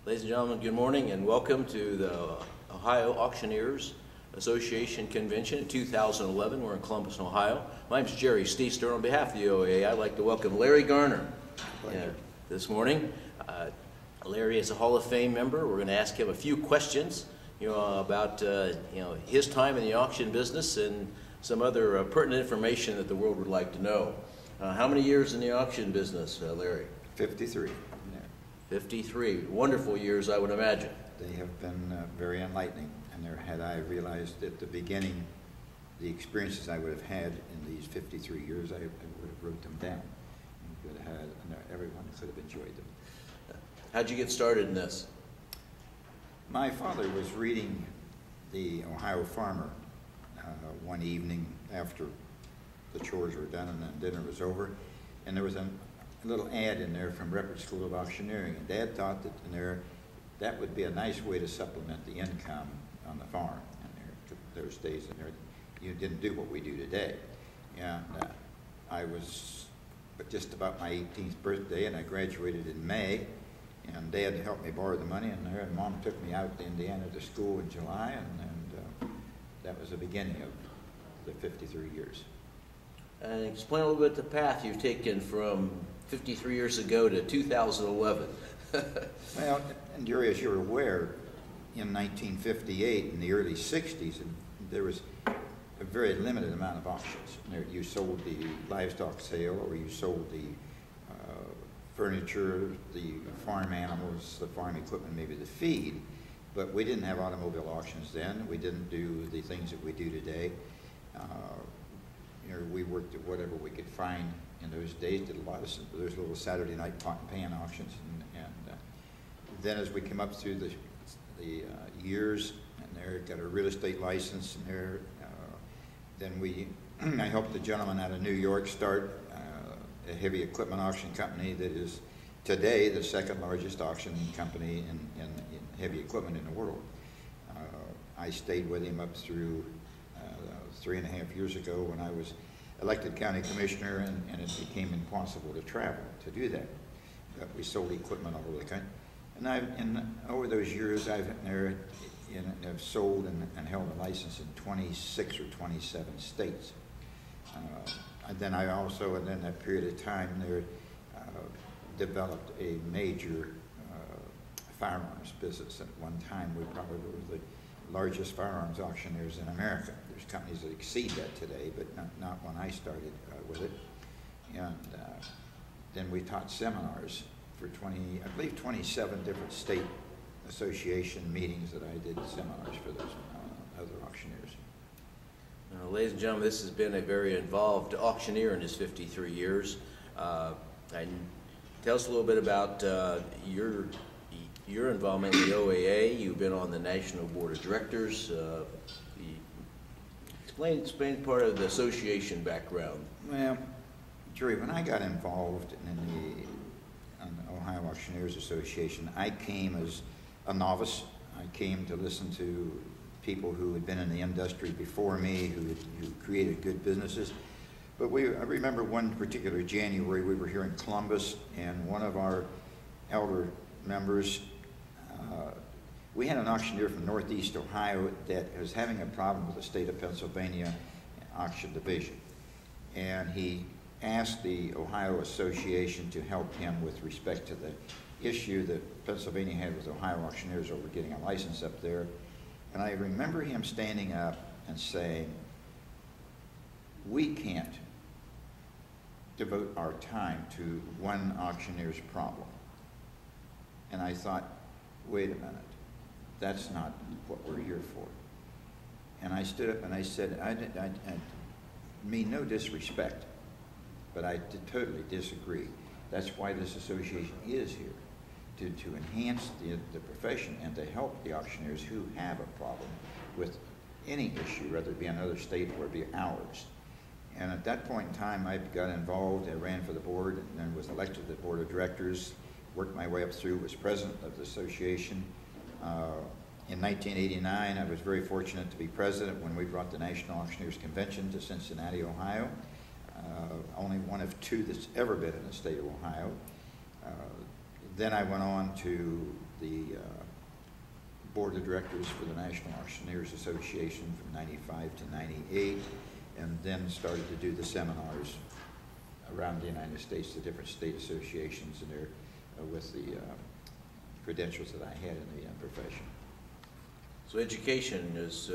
Ladies and gentlemen, good morning and welcome to the Ohio Auctioneers Association Convention in 2011. We're in Columbus, Ohio. My name is Jerry Stichter. On behalf of the OAA, I'd like to welcome Larry Garner this morning. Larry is a Hall of Fame member. We're going to ask him a few questions about his time in the auction business and some other pertinent information that the world would like to know. How many years in the auction business, Larry? 53. 53. Wonderful years, I would imagine. They have been very enlightening, and had I realized at the beginning the experiences I would have had in these 53 years, I would have wrote them down. And everyone could have enjoyed them. How'd you get started in this? My father was reading the Ohio Farmer one evening after the chores were done and then dinner was over, and there was a little ad in there from Record School of Auctioneering, and Dad thought that that would be a nice way to supplement the income on the farm. And those days, you didn't do what we do today. And I was just about my 18th birthday, and I graduated in May, and Dad helped me borrow the money, and Mom took me out to Indiana to school in July, and that was the beginning of the 53 years. And explain a little bit the path you've taken from 53 years ago to 2011. Well, and Jerry, as you're aware, in 1958, in the early 60s, there was a very limited amount of auctions. You sold the livestock sale, or you sold the furniture, the farm animals, the farm equipment, maybe the feed, but we didn't have automobile auctions then. We didn't do the things that we do today. We worked at whatever we could find in those days. Did a lot of those little Saturday night pot and pan auctions, and then as we came up through the years, and got a real estate license, and then I helped the gentleman out of New York start a heavy equipment auction company that is today the second largest auction company in heavy equipment in the world. I stayed with him up through 3.5 years ago when I was elected county commissioner, and it became impossible to travel to do that. But we sold equipment all over the country. And over those years, I've sold and held a license in 26 or 27 states. And then I also, in that period of time, developed a major firearms business. At one time, we probably were the largest firearms auctioneers in America. There's companies that exceed that today, but not when I started with it. And then we taught seminars for 27 different state association meetings that I did seminars for those other auctioneers. Ladies and gentlemen, this has been a very involved auctioneer in his 53 years. Tell us a little bit about your involvement in the OAA. You've been on the National Board of Directors. Explain part of the association background. Well, Jerry, when I got involved in the Ohio Auctioneers Association, I came as a novice. I came to listen to people who had been in the industry before me, who created good businesses. But I remember one particular January, we were here in Columbus, and one of our elder members, we had an auctioneer from Northeast Ohio that was having a problem with the state of Pennsylvania auction division. And he asked the Ohio Association to help him with respect to the issue that Pennsylvania had with Ohio auctioneers over getting a license up there. And I remember him standing up and saying, we can't devote our time to one auctioneer's problem. And I thought, wait a minute, that's not what we're here for. And I stood up and I said, I mean no disrespect, but I totally disagree. That's why this association is here, to enhance the profession and to help the auctioneers who have a problem with any issue, whether it be another state or it be ours. And at that point in time, I got involved. I ran for the board and then was elected to the board of directors, worked my way up through, was president of the association. In 1989, I was very fortunate to be president when we brought the National Auctioneers Convention to Cincinnati, Ohio. Only one of two that's ever been in the state of Ohio. Then I went on to the board of directors for the National Auctioneers Association from 95 to 98, and then started to do the seminars around the United States, the different state associations, and there with the credentials that I had in the profession. So education is,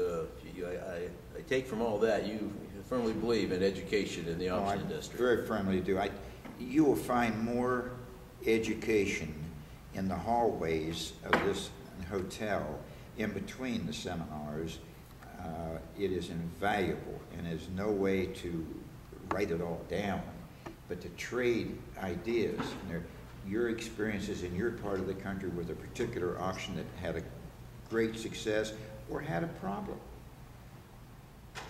I take from all that, you firmly believe in education in the auction industry. Very firmly do. You will find more education in the hallways of this hotel in between the seminars. It is invaluable, and there's no way to write it all down, but to trade ideas. And your experiences in your part of the country with a particular auction that had a great success or had a problem.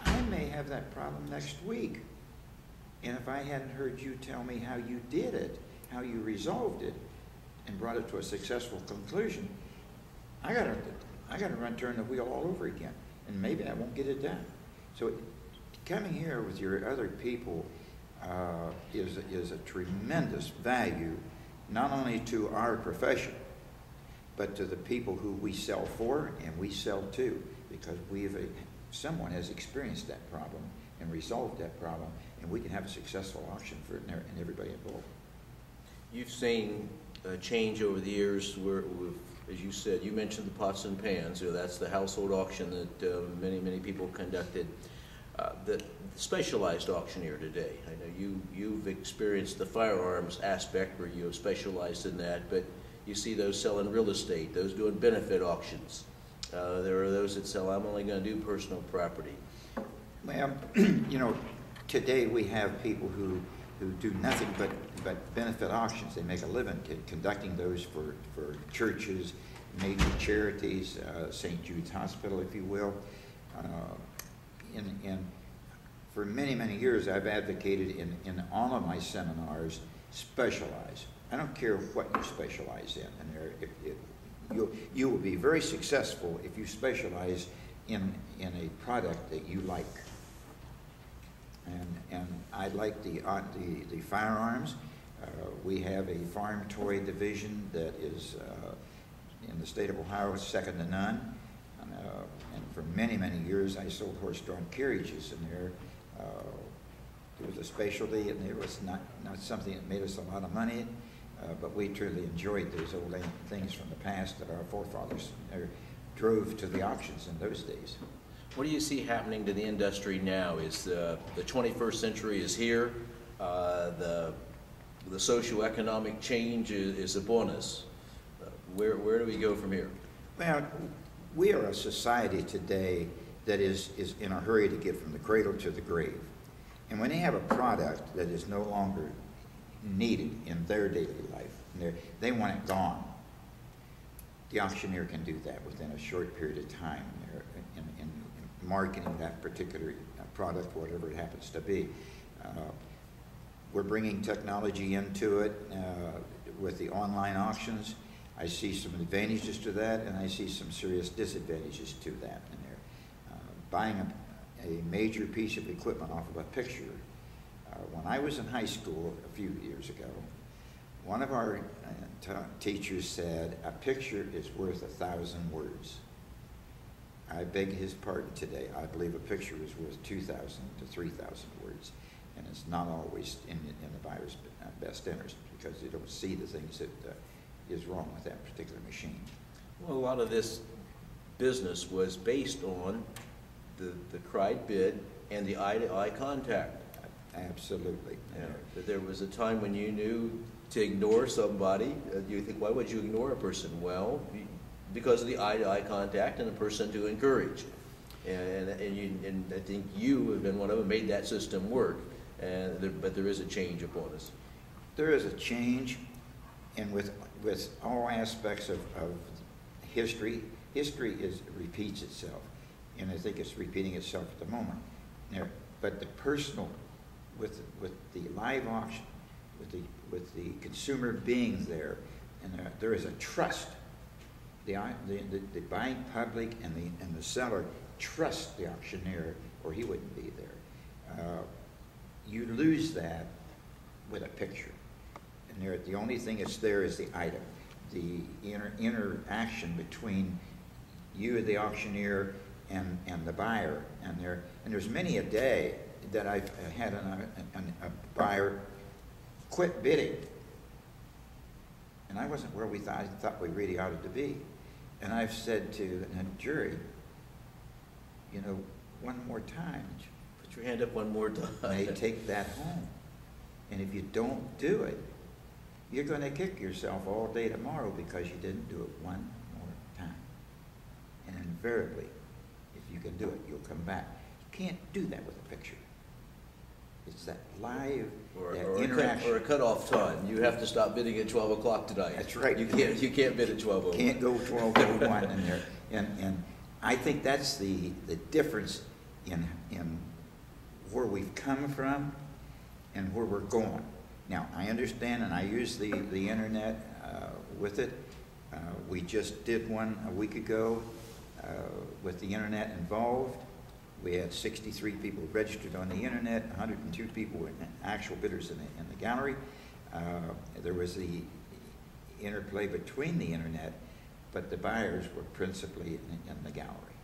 I may have that problem next week. And if I hadn't heard you tell me how you did it, how you resolved it, and brought it to a successful conclusion, I gotta turn the wheel all over again, and maybe I won't get it done. So coming here with your other people is a tremendous value, not only to our profession, but to the people who we sell for and we sell to, because someone has experienced that problem and resolved that problem, and we can have a successful auction for it and everybody involved. You've seen a change over the years where, as you said, you mentioned the pots and pans. That's the household auction that many people conducted. The specialized auctioneer today. I know you've experienced the firearms aspect where you have specialized in that, but you see those selling real estate, those doing benefit auctions. There are those that sell, I'm only going to do personal property. Well, today we have people who do nothing but benefit auctions. They make a living conducting those for churches, major charities, St. Jude's Hospital, if you will. And for many years, I've advocated in all of my seminars, specialize. I don't care what you specialize in. You will be very successful if you specialize in a product that you like. And I like the firearms. We have a farm toy division that is in the state of Ohio second to none. And for many years, I sold horse-drawn carriages, and there was a specialty, and it was not something that made us a lot of money, but we truly enjoyed those old things from the past that our forefathers drove to the auctions in those days. What do you see happening to the industry now? Is the 21st century is here? The socioeconomic change is upon us. Where do we go from here? Well, we are a society today that is in a hurry to get from the cradle to the grave. And when they have a product that is no longer needed in their daily life, they want it gone, the auctioneer can do that within a short period of time in marketing that particular product, whatever it happens to be. We're bringing technology into it with the online auctions. I see some advantages to that, and I see some serious disadvantages to that. And buying a major piece of equipment off of a picture. When I was in high school a few years ago, one of our teachers said, "A picture is worth 1,000 words." I beg his pardon today. I believe a picture is worth 2,000 to 3,000 words, and it's not always in the buyer's best interest because they don't see the things that is wrong with that particular machine. Well, a lot of this business was based on the cried bid and the eye-to-eye contact. Absolutely. But there was a time when you knew to ignore somebody. You think, why would you ignore a person? Well, because of the eye-to-eye contact and the person to encourage. And I think you have been one of them, made that system work. But there is a change upon us. There is a change, and with all aspects of history repeats itself, and I think it's repeating itself at the moment. But the personal, with the live auction, with the consumer being there, and there is a trust. The buying public and the seller trust the auctioneer, or he wouldn't be there. You lose that with a picture, and the only thing that's there is the item. the interaction between you, the auctioneer, and the buyer. And there's many a day that I've had a buyer quit bidding. And I wasn't where I thought we really ought to be. And I've said to the jury, you know, one more time. Put your hand up one more time. May take that home. And if you don't do it, you're going to kick yourself all day tomorrow because you didn't do it one more time. And invariably, if you can do it, you'll come back. You can't do that with a picture. It's that live, interaction. Or a cutoff time. You have to stop bidding at 12 o'clock tonight. That's right. You can't bid at 12:01. Can't go 12:01 in there. And I think that's the difference in where we've come from and where we're going. Now, I understand, and I use the internet with it. We just did one a week ago with the internet involved. We had 63 people registered on the internet, 102 people were actual bidders in the gallery. There was the interplay between the internet, but the buyers were principally in the gallery.